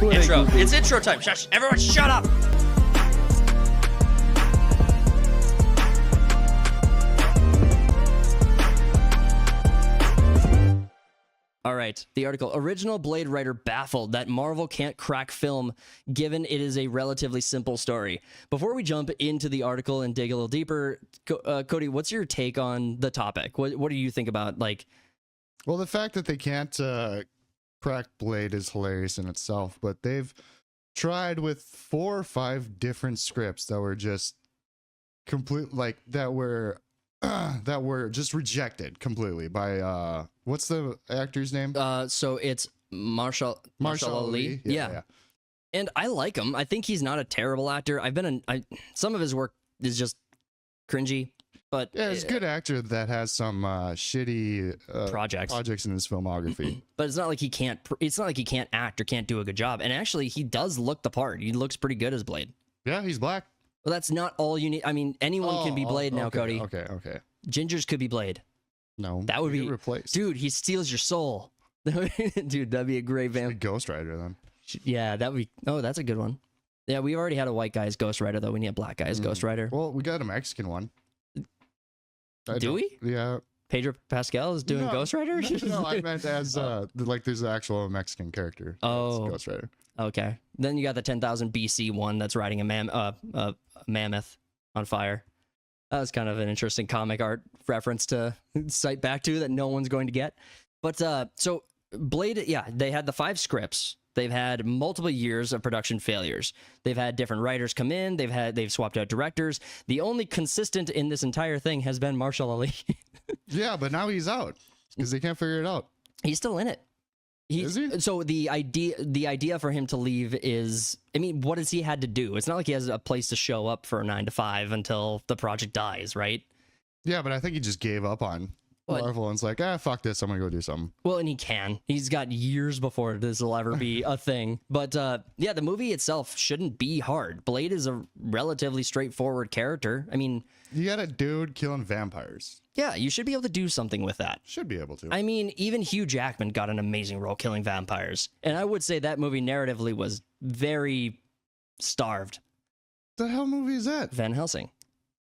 on, intro. It's intro time. Shush. Everyone shut up. All right, the article, original Blade writer baffled that Marvel can't crack film given it is a relatively simple story. Before we jump into the article and dig a little deeper, Cody, what's your take on the topic? What do you think about, like... Well, the fact that they can't crack Blade is hilarious in itself, but they've tried with 4 or 5 different scripts that were just complete, like, that were just rejected completely by what's the actor's name? So it's Marshall Ali. Yeah. And I like him. I think he's not a terrible actor. Some of his work is just cringy, but yeah, he's a good actor that has some shitty projects in his filmography. But it's not like he can't. It's not like he can't act or can't do a good job. And actually, he does look the part. He looks pretty good as Blade. Yeah, he's black. Well, that's not all you need. I mean, anyone can be Blade now, okay, Cody. Okay. Gingers could be Blade. No, that would be replaced. Dude, he steals your soul. Dude, that'd be a great Ghost Rider then. Yeah, that would be. Oh, that's a good one. Yeah, we already had a white guy as Ghost Rider, though. We need a black guy as Ghost Rider. Well, we got a Mexican one. Do we? Yeah. Pedro Pascal is doing Ghost Rider? No, I meant as like there's an actual Mexican character. Oh, Ghost Rider. Okay. Then you got the 10,000 BC one that's riding a mammoth on fire. That was kind of an interesting comic art reference to cite back to that no one's going to get. But so Blade, yeah, they had the 5 scripts. They've had multiple years of production failures. They've had different writers come in. They've swapped out directors. The only consistent in this entire thing has been Marshall Ali. Yeah, but now he's out because they can't figure it out. He's still in it. Is he? So the idea for him to leave is, I mean, what has he had to do? It's not like he has a place to show up for 9 to 5 until the project dies, right? Yeah, but I think he just gave up on Marvel and's like, fuck this, I'm gonna go do something. Well, and he can. He's got years before this will ever be a thing. But yeah, the movie itself shouldn't be hard. Blade is a relatively straightforward character. I mean, you got a dude killing vampires. Yeah, you should be able to do something with that. Should be able to. I mean, even Hugh Jackman got an amazing role killing vampires. And I would say that movie narratively was very starved. The hell movie is that? Van Helsing.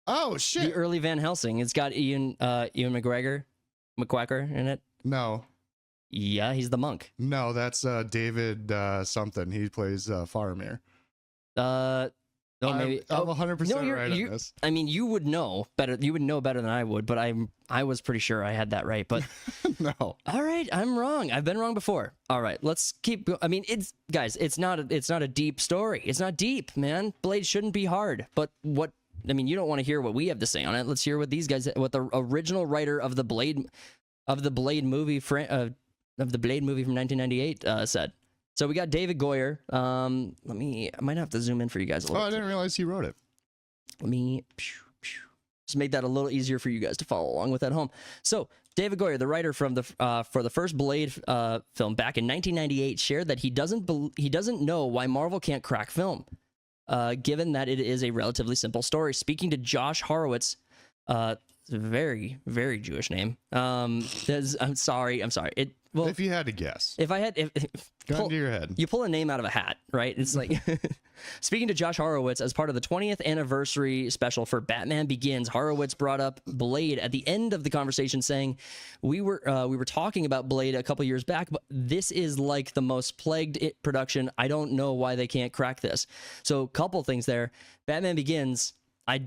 Oh, shit. The early Van Helsing. It's got Ian McGregor in it. No. Yeah, he's the monk. No, that's David something. He plays Faramir. Oh, maybe I'm 100% right on this. I mean, you would know better. You would know better than I would, but I was pretty sure I had that right. But no. All right, I'm wrong. I've been wrong before. All right, let's keep. I mean, it's not a deep story. It's not deep, man. Blade shouldn't be hard. But what? I mean, you don't want to hear what we have to say on it. Let's hear what these guys, what the original writer of the Blade movie from 1998 said. So we got David Goyer. I might have to zoom in for you guys a little. Oh, I didn't realize he wrote it. Let me just make that a little easier for you guys to follow along with at home. So David Goyer, the writer from for the first Blade film back in 1998, shared that he doesn't know why Marvel can't crack film, given that it is a relatively simple story. Speaking to Josh Horowitz, very, very Jewish name. I'm sorry. Well, if you had to guess, if gun to your head, you pull a name out of a hat, right? It's like speaking to Josh Horowitz as part of the 20th anniversary special for Batman Begins. Horowitz brought up Blade at the end of the conversation, saying, "We were talking about Blade a couple years back, but this is like the most plagued production. I don't know why they can't crack this." So, couple things there. Batman Begins. I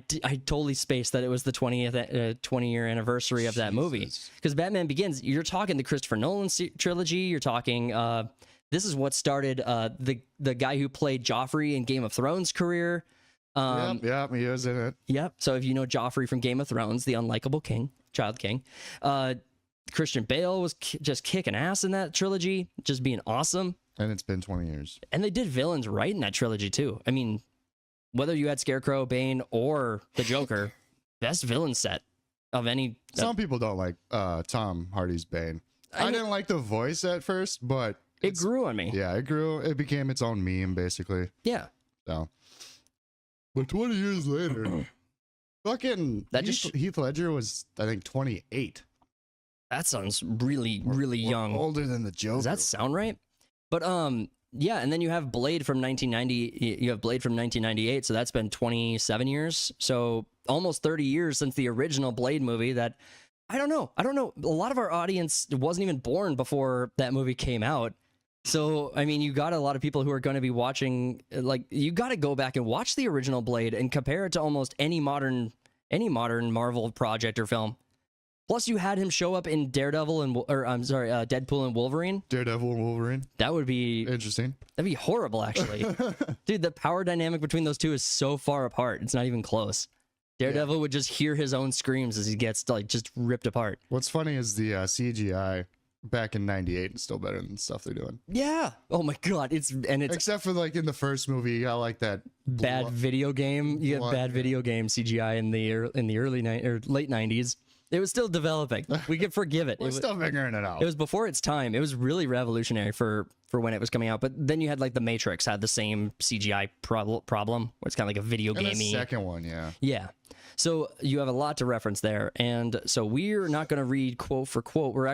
totally spaced that it was the 20-year anniversary of that movie. Because Batman Begins, you're talking the Christopher Nolan trilogy. You're talking, this is what started the guy who played Joffrey in Game of Thrones' career. Yep, he was in it. Yep. So if you know Joffrey from Game of Thrones, the unlikable king, child king, Christian Bale was just kicking ass in that trilogy, just being awesome. And it's been 20 years. And they did villains right in that trilogy, too. I mean, whether you had Scarecrow, Bane, or the Joker, best villain set of any. Some people don't like Tom Hardy's Bane. I didn't like the voice at first, but it grew on me. Yeah, it grew. It became its own meme, basically. Yeah. So, but 20 years later, fucking Heath Ledger was, I think, 28. That sounds really, really young. Older than the Joker. Does that sound right? But Yeah, and then you have Blade from 1990. You have Blade from 1998, so that's been 27 years. So almost 30 years since the original Blade movie. That I don't know. A lot of our audience wasn't even born before that movie came out. So I mean, you got a lot of people who are going to be watching. Like, you got to go back and watch the original Blade and compare it to almost any modern Marvel project or film. Plus, you had him show up in Daredevil Deadpool and Wolverine. Daredevil and Wolverine. That would be Interesting. That'd be horrible, actually. Dude, the power dynamic between those two is so far apart. It's not even close. Daredevil would just hear his own screams as he gets like just ripped apart. What's funny is the CGI back in '98 is still better than the stuff they're doing. Yeah. Oh my god. It's Except for like in the first movie, you got like that bad video game. You get bad video game CGI in the early late '90s. It was still developing. We could forgive it. We're still figuring it out. It was before its time. It was really revolutionary for when it was coming out. But then you had like The Matrix had the same CGI problem, where it's kind of like a video gamey. And the second one, yeah. Yeah. So you have a lot to reference there. And so we're not going to read quote for quote. We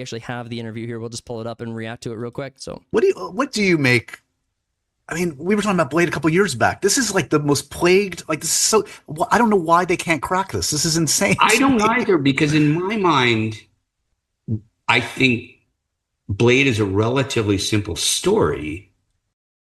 actually have the interview here. We'll just pull it up and react to it real quick. So what do you make? I mean, we were talking about Blade a couple years back. This is like the most plagued, like this is so, I don't know why they can't crack this. This is insane. I don't either, because in my mind, I think Blade is a relatively simple story.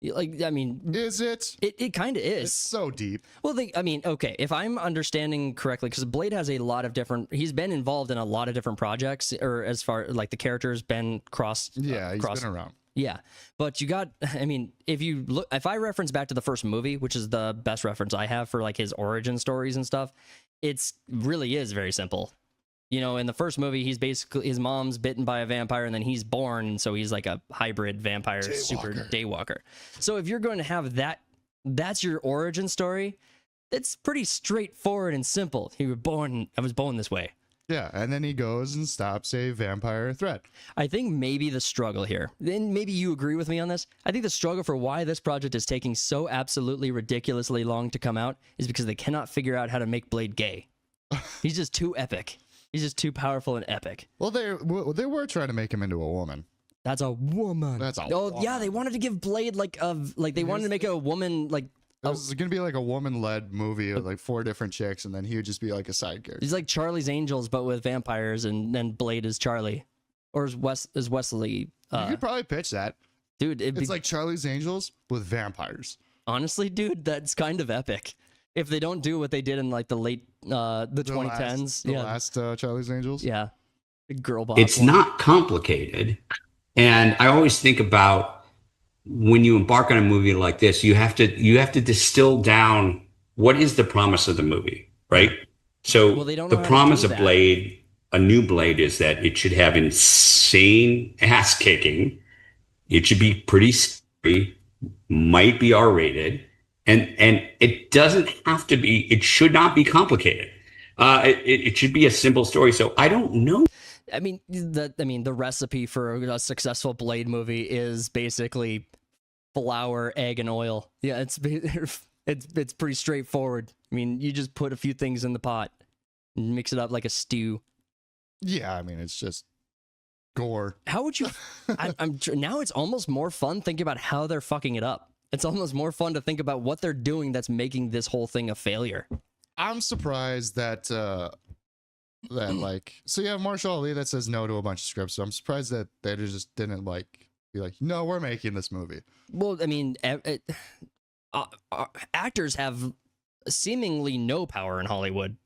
Like, I mean, is it? It kind of is. It's so deep. Well, okay, if I'm understanding correctly, because Blade has a lot of different, he's been involved in a lot of different projects, or as far like the character's been crossed. Yeah, he's been around. Yeah, but you got, I mean, if I reference back to the first movie, which is the best reference I have for like his origin stories and stuff, it's really is very simple. You know, in the first movie, he's basically, his mom's bitten by a vampire and then he's born, and so he's like a hybrid vampire, super daywalker. So if you're going to have that's your origin story, it's pretty straightforward and simple. I was born this way. Yeah, and then he goes and stops a vampire threat. I think maybe the struggle here, and maybe you agree with me on this, I think the struggle for why this project is taking so absolutely ridiculously long to come out is because they cannot figure out how to make Blade gay. He's just too epic. He's just too powerful and epic. Well, they were trying to make him into a woman. That's a woman. woman. Yeah, they wanted to give Blade they wanted to make a woman like. It was going to be like a woman-led movie with like 4 different chicks, and then he would just be like a side character. He's like Charlie's Angels, but with vampires, and then Blade is Charlie, or is Wesley. You could probably pitch that, dude. It's like Charlie's Angels with vampires. Honestly, dude, that's kind of epic. If they don't do what they did in like the late the 2010s, the last Charlie's Angels. Yeah, girl boss. It's not complicated, and I always think about, when you embark on a movie like this, you have to distill down what is the promise of the movie, right? So the promise of Blade, a new Blade, is that it should have insane ass kicking. It should be pretty scary, might be R-rated, and it doesn't have to be. It should not be complicated. It should be a simple story. So I don't know. I mean, the recipe for a successful Blade movie is basically flour, egg, and oil. Yeah, it's pretty straightforward. I mean, you just put a few things in the pot and mix it up like a stew. Yeah, I mean, it's just gore. How would you? Now it's almost more fun thinking about how they're fucking it up. It's almost more fun to think about what they're doing that's making this whole thing a failure. I'm surprised that so you have Marshall Ali that says no to a bunch of scripts. So I'm surprised that they just didn't be like, no, we're making this movie. Well, I mean, actors have seemingly no power in Hollywood.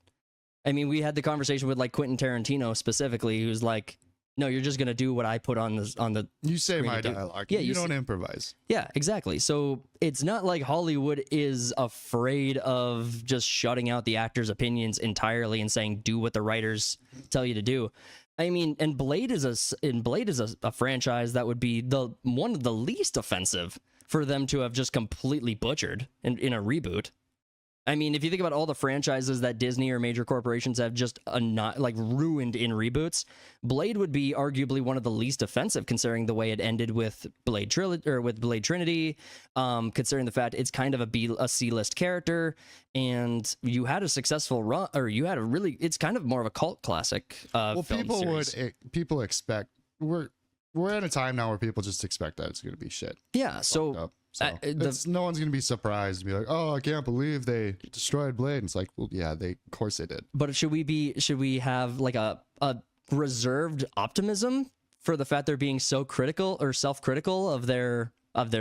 I mean, we had the conversation with like Quentin Tarantino specifically, who's like, no, you're just gonna do what I put on the. You say my dialogue. Yeah, you don't improvise. Yeah, exactly. So it's not like Hollywood is afraid of just shutting out the actors' opinions entirely and saying do what the writers tell you to do. I mean, and Blade is a franchise that would be one of the least offensive for them to have just completely butchered in a reboot. I mean, if you think about all the franchises that Disney or major corporations have just ruined in reboots, Blade would be arguably one of the least offensive, considering the way it ended with Blade Trinity, considering the fact it's kind of a C-list character, and you had a successful run, or you had it's kind of more of a cult classic. Well, film series. people expect we're in a time now where people just expect that it's going to be shit. Yeah. So Up. So the- no one's going to be surprised and be like, oh, I can't believe they destroyed Blade. And it's like, well, yeah, of course they did. but should we have like a reserved optimism for the fact they're being so critical or self-critical of their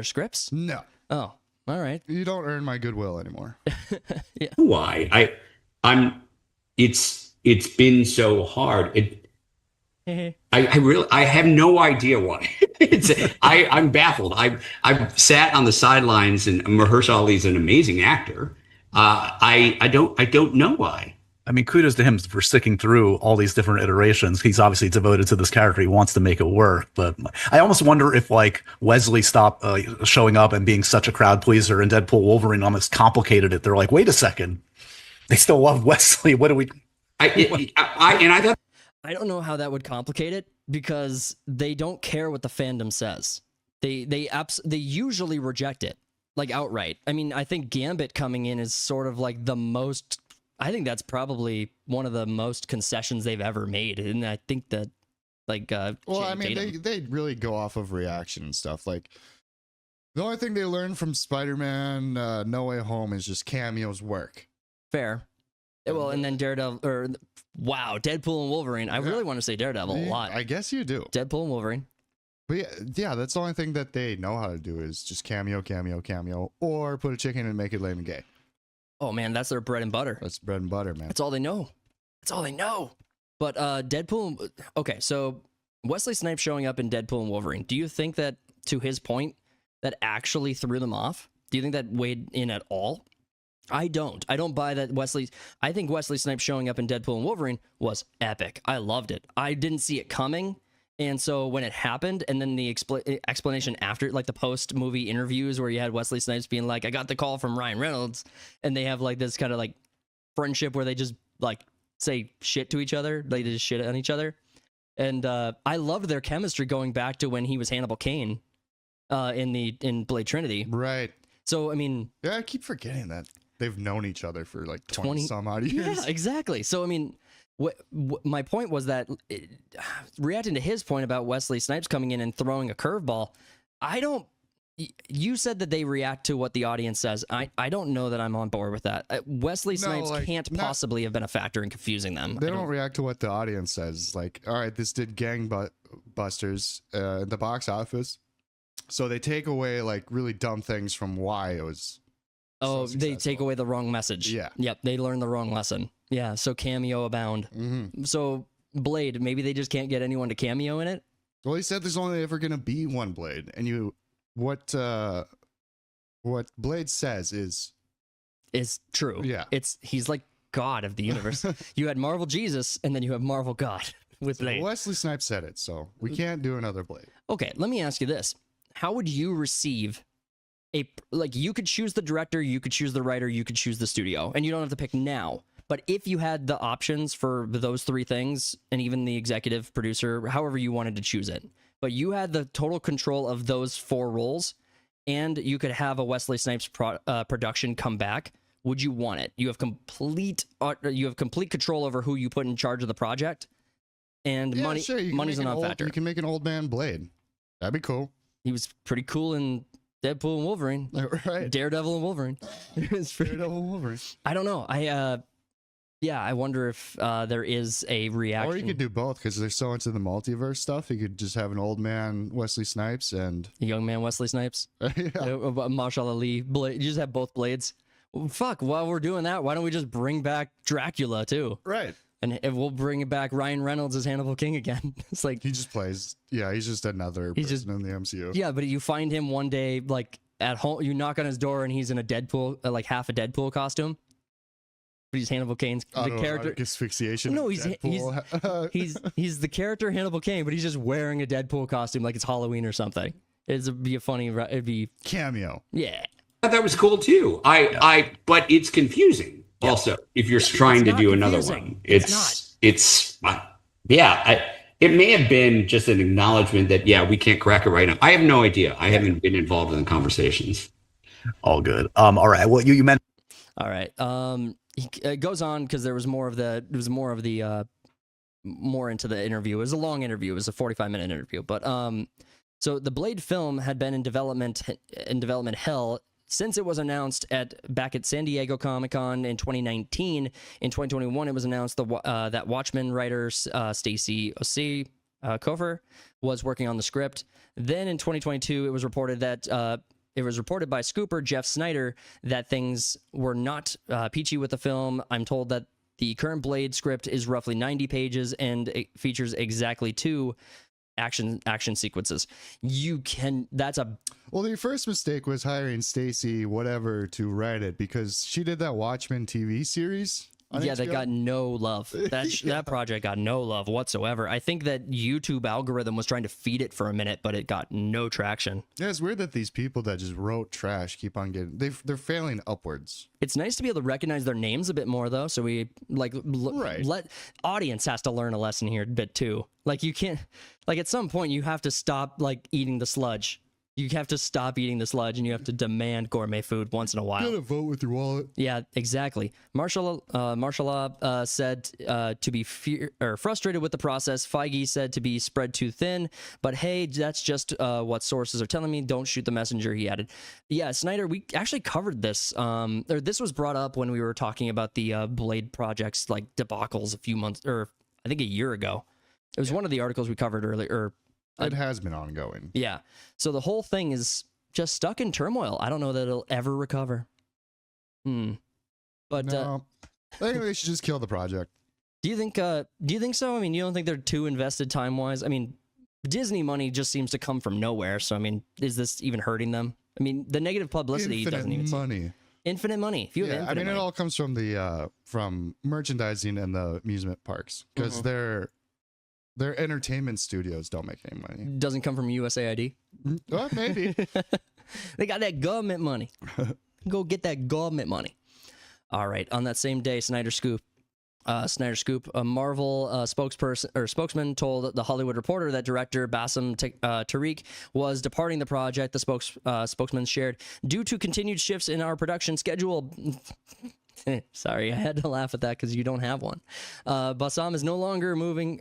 scripts? No, Oh, all right. you don't earn my goodwill anymore. Why? It's been so hard. I have no idea why. I'm baffled. I've sat on the sidelines, and Mahershala Ali's an amazing actor. I don't know why. I mean, kudos to him for sticking through all these different iterations. He's obviously devoted to this character. He wants to make it work. But I almost wonder if like Wesley stopped showing up and being such a crowd pleaser, and Deadpool Wolverine almost complicated it. They're like, wait a second, they still love Wesley. What do we? I thought. I don't know how that would complicate it because they don't care what the fandom says. They usually reject it like outright. I mean, I think Gambit coming in is sort of like the most. I think that's probably one of the most concessions they've ever made, and I think that like Well, I Channing mean, Tatum- they really go off of reaction and stuff. Like the only thing they learned from Spider-Man No Way Home is just cameos work. fair. Well, and then Daredevil or wow, Deadpool and Wolverine. I really want to say Daredevil a lot. I guess you do. Deadpool and Wolverine. But yeah, that's the only thing that they know how to do is just cameo, or put a chicken and make it lame and gay. Oh man, that's their bread and butter. That's bread and butter, man. That's all they know. That's all they know. But Deadpool. Okay, so Wesley Snipes showing up in Deadpool and Wolverine. Do you think that, to his point, that actually threw them off? Do you think that weighed in at all? I don't. I don't buy that I think Wesley Snipes showing up in Deadpool and Wolverine was epic. I loved it. I didn't see it coming. And so when it happened, and then the explanation after, like the post-movie interviews where you had Wesley Snipes being like, I got the call from Ryan Reynolds, and they have like this kind of like friendship where they just like say shit to each other. They just shit on each other. And I loved their chemistry going back to when he was Hannibal Caine in Blade Trinity. Right. So, I mean... Yeah, I keep forgetting that they've known each other for like 20 some odd years. Yeah, exactly. So, I mean... my point was that reacting to his point about Wesley Snipes coming in and throwing a curveball, you said that they react to what the audience says. I don't know that I'm on board with that. Wesley Snipes can't possibly have been a factor in confusing them. They don't react to what the audience says. Like, all right, this did gangbusters in the box office. So they take away like really dumb things from why it was. Oh, so they take away the wrong message. Yeah. Yep. They learned the wrong lesson. Yeah. So cameo abound. Mm-hmm. So Blade, maybe they just can't get anyone to cameo in it. Well, he said there's only ever gonna be one Blade, and what Blade says is true. Yeah. He's like God of the universe. You had Marvel Jesus, and then you have Marvel God with Blade. Wesley Snipes said it, so we can't do another Blade. Okay, let me ask you this: how would you receive you could choose the director, you could choose the writer, you could choose the studio, and you don't have to pick now. But if you had the options for those three things, and even the executive producer, however you wanted to choose it, but you had the total control of those four roles, and you could have a Wesley Snipes production come back, would you want it? You have complete control over who you put in charge of the project, and Yeah, sure, money's a non-factor. You can make an old man Blade. That'd be cool. He was pretty cool in Deadpool and Wolverine. Right. Daredevil and Wolverine. It's pretty, Daredevil and Wolverine. I don't know. I wonder if there is a reaction. Or you could do both because they're so into the multiverse stuff. You could just have an old man Wesley Snipes and a young man Wesley Snipes. yeah. Marshall Ali. Blade. You just have both Blades. Well, fuck. While we're doing that, why don't we just bring back Dracula too? Right. And we'll bring back Ryan Reynolds as Hannibal King again. It's like He just plays. Yeah, he's just another person in the MCU. yeah, but you find him one day like at home. You knock on his door and he's in a Deadpool, like half a Deadpool costume. But he's Hannibal Cane's the character. Asphyxiation. No, he's the character Hannibal Caine, but he's just wearing a Deadpool costume like it's Halloween or something. It'd be cameo. Yeah. I thought that was cool too. But it's confusing. Also, if you're trying to do another one, it may have been just an acknowledgement that we can't crack it right now. I have no idea. I haven't been involved in the conversations. All good. All right. Well, you meant. All right. It goes on because there was more of the more into the interview. It was a long interview. It was a 45-minute interview. But so the Blade film had been in development hell since it was announced back at San Diego Comic-Con in 2019. In 2021, it was announced that Watchmen writer Stacey Osei Kofer was working on the script. Then in 2022, it was reported by Scooper Jeff Snyder that things were not peachy with the film. I'm told that the current Blade script is roughly 90 pages and it features exactly 2 action sequences. Well, your first mistake was hiring Stacey whatever to write it, because she did that Watchmen TV series. Yeah, that got no love. That project got no love whatsoever. I think that YouTube algorithm was trying to feed it for a minute, but it got no traction. Yeah, it's weird that these people that just wrote trash keep on getting, they're failing upwards. It's nice to be able to recognize their names a bit more, though. So we let audience has to learn a lesson here a bit too. Like, you can't, like, at some point you have to stop like eating the sludge. You have to stop eating the sludge, and you have to demand gourmet food once in a while. You gotta vote with your wallet. Yeah, exactly. Marshall Law said to be frustrated with the process. Feige said to be spread too thin. But hey, that's just what sources are telling me. Don't shoot the messenger, he added. Yeah, Snyder, we actually covered this. Or this was brought up when we were talking about the Blade projects, like debacles a few months, or I think a year ago. It was one of the articles we covered earlier. It has been ongoing. Yeah. So the whole thing is just stuck in turmoil. I don't know that it'll ever recover. But no. I think they should just kill the project. Do you think so? I mean, you don't think they're too invested time-wise? I mean, Disney money just seems to come from nowhere. So I mean, is this even hurting them? I mean, the negative publicity doesn't even infinite money. If you have infinite money. It all comes from the from merchandising and the amusement parks, because their entertainment studios don't make any money. Doesn't come from USAID? Well, maybe. They got that government money. Go get that government money. All right. On that same day, Snyder Scoop, a Marvel spokesman told The Hollywood Reporter that director Bassem Tariq was departing the project. The spokesman shared, due to continued shifts in our production schedule. Sorry, I had to laugh at that because you don't have one. Bassam is no longer moving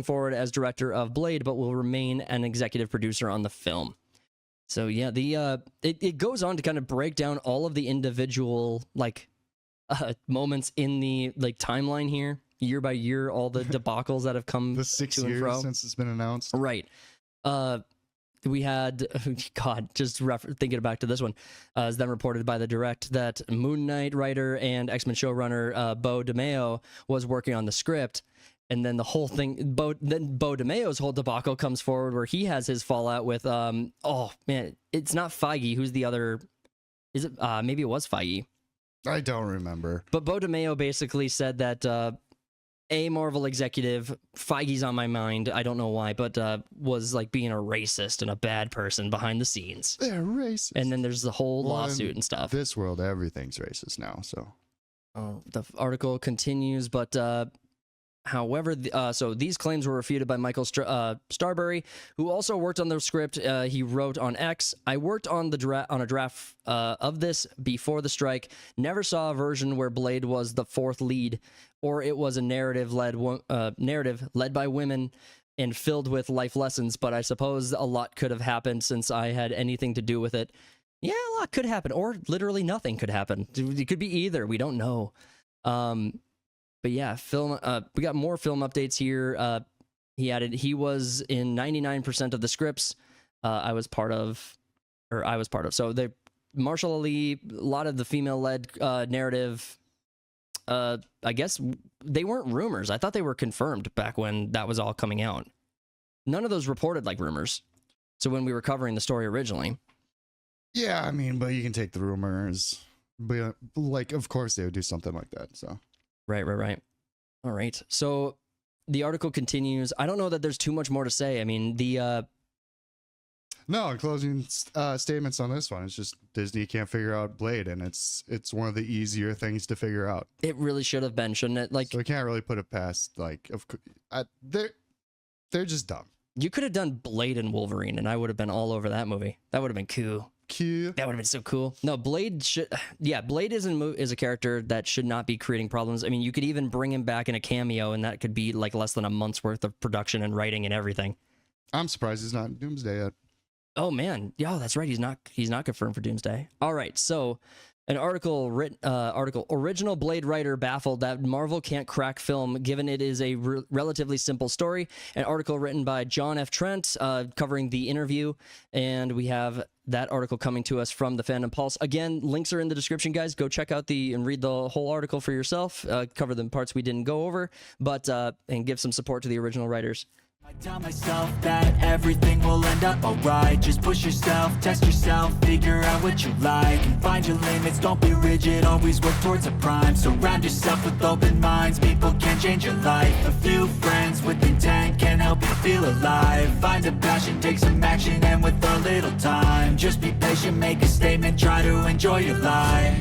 forward as director of Blade, but will remain an executive producer on the film. So yeah, it goes on to kind of break down all of the individual moments in the timeline here, year by year, all the debacles that have come the 6 to and years fro since it's been announced. Right. We had, thinking back to this one, as then reported by The Direct that Moon Knight writer and X-Men showrunner Bo DeMeo was working on the script, and then the whole thing, Bo DeMeo's whole debacle comes forward where he has his fallout with, oh man, it's not Feige. Who's the other? Is it? Maybe it was Feige. I don't remember. But Bo DeMeo basically said that a Marvel executive, Feige's on my mind, I don't know why, but was being a racist and a bad person behind the scenes. They're racist. And then there's the whole lawsuit and stuff. This world, everything's racist now, so. The article continues, but however, so these claims were refuted by Michael Starbury, who also worked on the script. He wrote on X, I worked on a draft of this before the strike. Never saw a version where Blade was the fourth lead, or it was a narrative led by women and filled with life lessons. But I suppose a lot could have happened since I had anything to do with it. Yeah, a lot could happen, or literally nothing could happen. It could be either. We don't know. But yeah, film. We got more film updates here. He added he was in 99% of the scripts I was part of. So the Marshall Ali, a lot of the female-led narrative. I guess they weren't rumors. I thought they were confirmed back when that was all coming out. None of those reported like rumors. So when we were covering the story originally. Yeah, I mean, but you can take the rumors. But of course they would do something like that. So. Right. All right. So the article continues. I don't know that there's too much more to say. I mean, No, closing statements on this one. It's just Disney can't figure out Blade, and it's one of the easier things to figure out. It really should have been, shouldn't it? So we can't really put it past they're just dumb. You could have done Blade and Wolverine, and I would have been all over that movie. That would have been cool. cool. That would have been so cool. No, Blade should. Yeah, Blade is a character that should not be creating problems. I mean, you could even bring him back in a cameo, and that could be like less than a month's worth of production and writing and everything. I'm surprised he's not in Doomsday yet. Oh man, yeah, that's right. He's not confirmed for Doomsday. All right, so an article original Blade writer baffled that Marvel can't crack film given it is a relatively simple story. An article written by John F. Trent covering the interview, and we have that article coming to us from the Fandom Pulse. Again, links are in the description, guys. Go check out and read the whole article for yourself. Cover the parts we didn't go over, but and give some support to the original writers. I tell myself that everything will end up alright. Just push yourself, test yourself, figure out what you like, and find your limits, don't be rigid, always work towards a prime. Surround yourself with open minds, people can change your life. A few friends with intent can help you feel alive. Find a passion, take some action, and with a little time, just be patient, make a statement, try to enjoy your life.